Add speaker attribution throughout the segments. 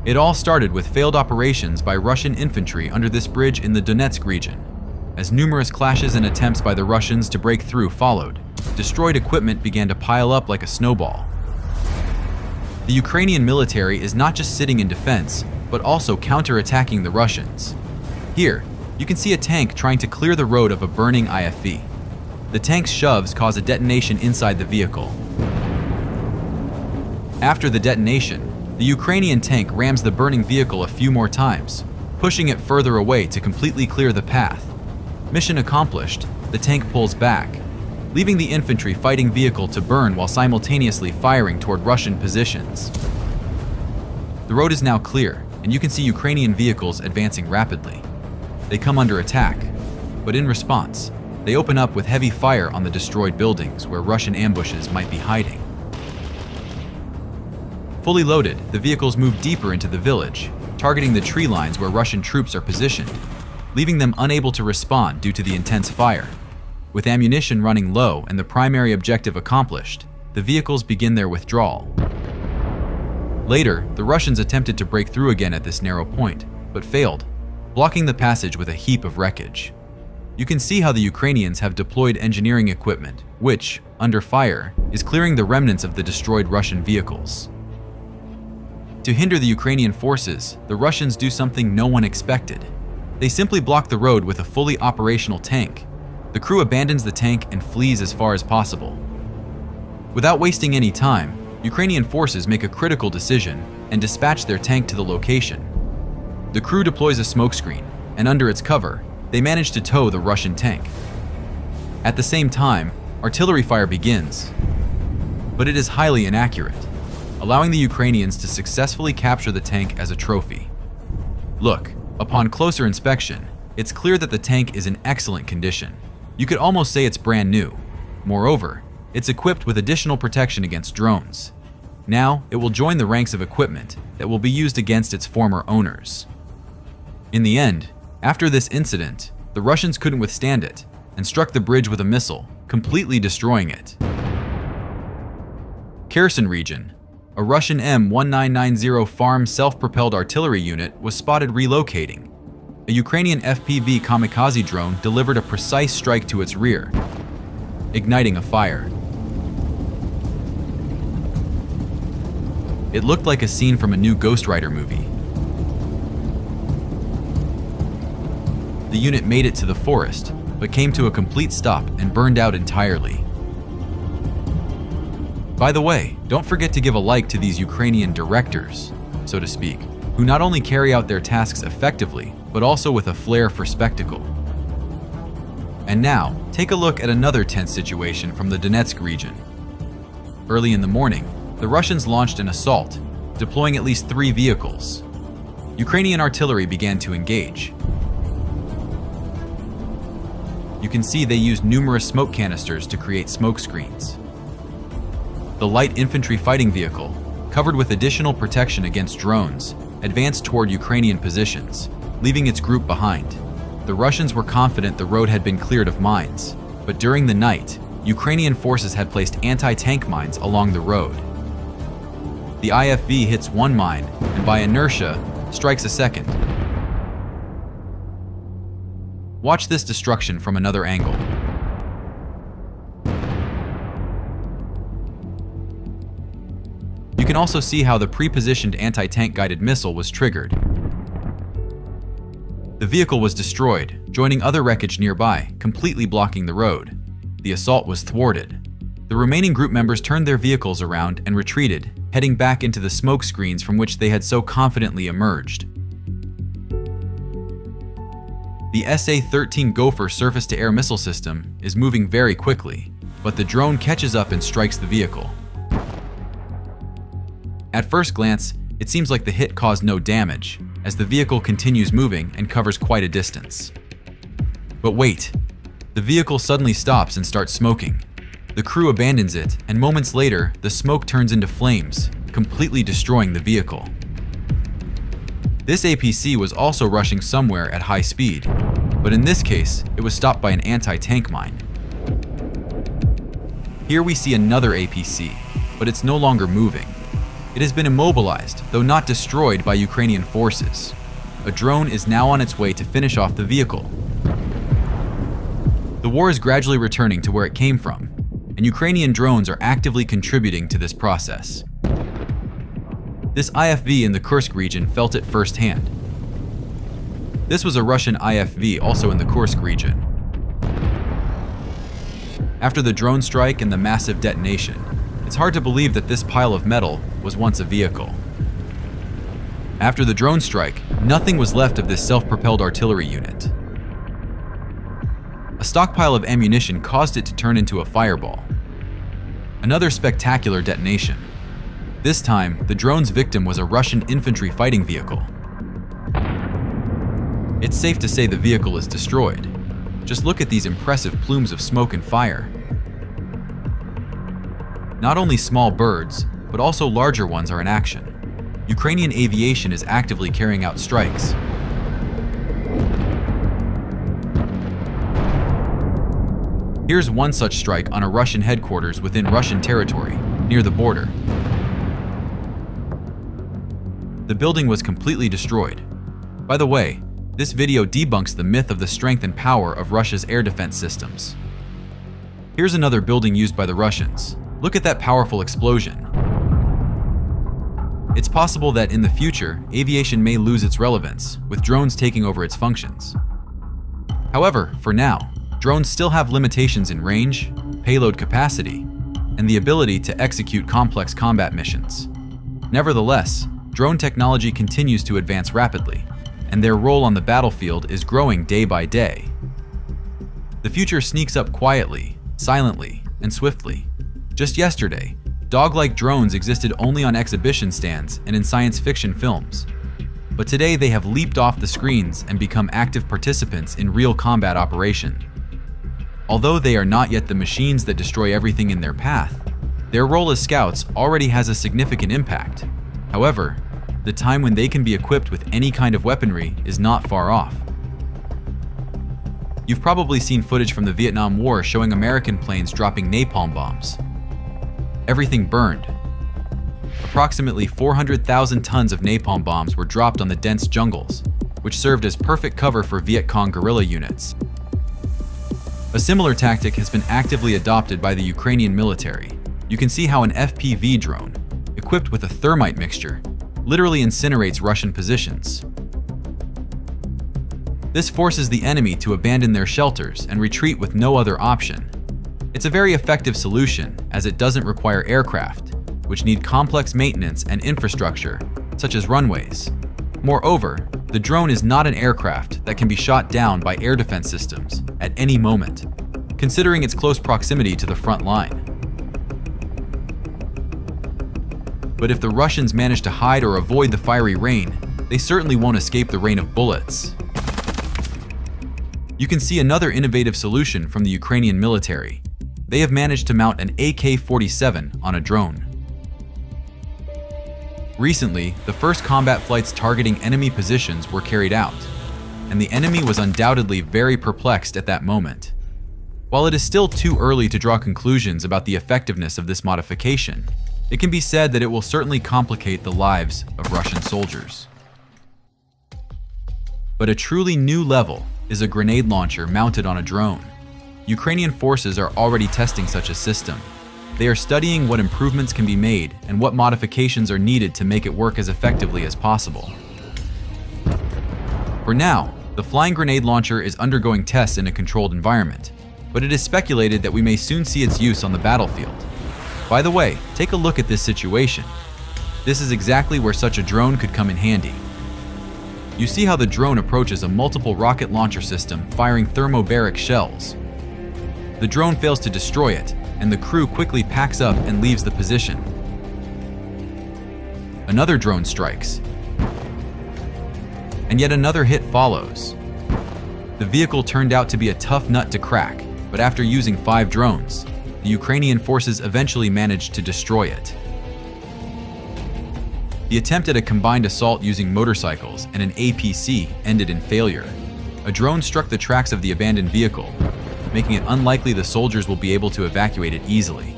Speaker 1: It all started with failed operations by Russian infantry under this bridge in the Donetsk region. As numerous clashes and attempts by the Russians to break through followed, destroyed equipment began to pile up like a snowball. The Ukrainian military is not just sitting in defense, but also counterattacking the Russians. Here, you can see a tank trying to clear the road of a burning IFV. The tank's shoves cause a detonation inside the vehicle. After the detonation, the Ukrainian tank rams the burning vehicle a few more times, pushing it further away to completely clear the path. Mission accomplished, the tank pulls back, leaving the infantry fighting vehicle to burn while simultaneously firing toward Russian positions. The road is now clear, and you can see Ukrainian vehicles advancing rapidly. They come under attack, but in response, they open up with heavy fire on the destroyed buildings where Russian ambushes might be hiding. Fully loaded, the vehicles move deeper into the village, targeting the tree lines where Russian troops are positioned, leaving them unable to respond due to the intense fire. With ammunition running low and the primary objective accomplished, the vehicles begin their withdrawal. Later, the Russians attempted to break through again at this narrow point, but failed, blocking the passage with a heap of wreckage. You can see how the Ukrainians have deployed engineering equipment, which, under fire, is clearing the remnants of the destroyed Russian vehicles. To hinder the Ukrainian forces, the Russians do something no one expected. They simply block the road with a fully operational tank. The crew abandons the tank and flees as far as possible. Without wasting any time, Ukrainian forces make a critical decision and dispatch their tank to the location. The crew deploys a smokescreen, and under its cover, they manage to tow the Russian tank. At the same time, artillery fire begins, but it is highly inaccurate, allowing the Ukrainians to successfully capture the tank as a trophy. Look, upon closer inspection, it's clear that the tank is in excellent condition. You could almost say it's brand new. Moreover, it's equipped with additional protection against drones. Now, it will join the ranks of equipment that will be used against its former owners. In the end, after this incident, the Russians couldn't withstand it and struck the bridge with a missile, completely destroying it. Kherson region. A Russian M1990 farm self-propelled artillery unit was spotted relocating. A Ukrainian FPV kamikaze drone delivered a precise strike to its rear, igniting a fire. It looked like a scene from a new Ghost Rider movie. The unit made it to the forest, but came to a complete stop and burned out entirely. By the way, don't forget to give a like to these Ukrainian directors, so to speak, who not only carry out their tasks effectively, but also with a flair for spectacle. And now, take a look at another tense situation from the Donetsk region. Early in the morning, the Russians launched an assault, deploying at least 3 vehicles. Ukrainian artillery began to engage. You can see they used numerous smoke canisters to create smoke screens. The light infantry fighting vehicle, covered with additional protection against drones, advanced toward Ukrainian positions, leaving its group behind. The Russians were confident the road had been cleared of mines, but during the night, Ukrainian forces had placed anti-tank mines along the road. The IFV hits one mine, and by inertia, strikes a second. Watch this destruction from another angle. You can also see how the pre-positioned anti-tank guided missile was triggered. The vehicle was destroyed, joining other wreckage nearby, completely blocking the road. The assault was thwarted. The remaining group members turned their vehicles around and retreated, heading back into the smoke screens from which they had so confidently emerged. The SA-13 Gopher surface-to-air missile system is moving very quickly, but the drone catches up and strikes the vehicle. At first glance, it seems like the hit caused no damage, as the vehicle continues moving and covers quite a distance. But wait, the vehicle suddenly stops and starts smoking. The crew abandons it, and moments later, the smoke turns into flames, completely destroying the vehicle. This APC was also rushing somewhere at high speed, but in this case, it was stopped by an anti-tank mine. Here we see another APC, but it's no longer moving. It has been immobilized, though not destroyed, by Ukrainian forces. A drone is now on its way to finish off the vehicle. The war is gradually returning to where it came from, and Ukrainian drones are actively contributing to this process. This IFV in the Kursk region felt it firsthand. This was a Russian IFV also in the Kursk region. After the drone strike and the massive detonation, it's hard to believe that this pile of metal was once a vehicle. After the drone strike, nothing was left of this self-propelled artillery unit. A stockpile of ammunition caused it to turn into a fireball. Another spectacular detonation. This time, the drone's victim was a Russian infantry fighting vehicle. It's safe to say the vehicle is destroyed. Just look at these impressive plumes of smoke and fire. Not only small birds, but also larger ones are in action. Ukrainian aviation is actively carrying out strikes. Here's one such strike on a Russian headquarters within Russian territory, near the border. The building was completely destroyed. By the way, this video debunks the myth of the strength and power of Russia's air defense systems. Here's another building used by the Russians. Look at that powerful explosion. It's possible that in the future, aviation may lose its relevance, with drones taking over its functions. However, for now, drones still have limitations in range, payload capacity, and the ability to execute complex combat missions. Nevertheless, drone technology continues to advance rapidly, and their role on the battlefield is growing day by day. The future sneaks up quietly, silently, and swiftly. Just yesterday, dog-like drones existed only on exhibition stands and in science fiction films. But today they have leaped off the screens and become active participants in real combat operation. Although they are not yet the machines that destroy everything in their path, their role as scouts already has a significant impact. However, the time when they can be equipped with any kind of weaponry is not far off. You've probably seen footage from the Vietnam War showing American planes dropping napalm bombs. Everything burned. Approximately 400,000 tons of napalm bombs were dropped on the dense jungles, which served as perfect cover for Viet Cong guerrilla units. A similar tactic has been actively adopted by the Ukrainian military. You can see how an FPV drone, equipped with a thermite mixture, literally incinerates Russian positions. This forces the enemy to abandon their shelters and retreat with no other option. It's a very effective solution as it doesn't require aircraft, which need complex maintenance and infrastructure, such as runways. Moreover, the drone is not an aircraft that can be shot down by air defense systems at any moment, considering its close proximity to the front line. But if the Russians manage to hide or avoid the fiery rain, they certainly won't escape the rain of bullets. You can see another innovative solution from the Ukrainian military. They have managed to mount an AK-47 on a drone. Recently, the first combat flights targeting enemy positions were carried out, and the enemy was undoubtedly very perplexed at that moment. While it is still too early to draw conclusions about the effectiveness of this modification, it can be said that it will certainly complicate the lives of Russian soldiers. But a truly new level is a grenade launcher mounted on a drone. Ukrainian forces are already testing such a system. They are studying what improvements can be made and what modifications are needed to make it work as effectively as possible. For now, the flying grenade launcher is undergoing tests in a controlled environment, but it is speculated that we may soon see its use on the battlefield. By the way, take a look at this situation. This is exactly where such a drone could come in handy. You see how the drone approaches a multiple rocket launcher system firing thermobaric shells. The drone fails to destroy it, and the crew quickly packs up and leaves the position. Another drone strikes, and yet another hit follows. The vehicle turned out to be a tough nut to crack, but after using 5 drones, the Ukrainian forces eventually managed to destroy it. The attempt at a combined assault using motorcycles and an APC ended in failure. A drone struck the tracks of the abandoned vehicle, making it unlikely the soldiers will be able to evacuate it easily.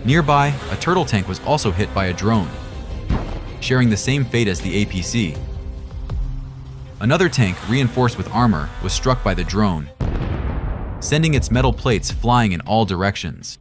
Speaker 1: Nearby, a turtle tank was also hit by a drone, sharing the same fate as the APC. Another tank, reinforced with armor, was struck by the drone, sending its metal plates flying in all directions.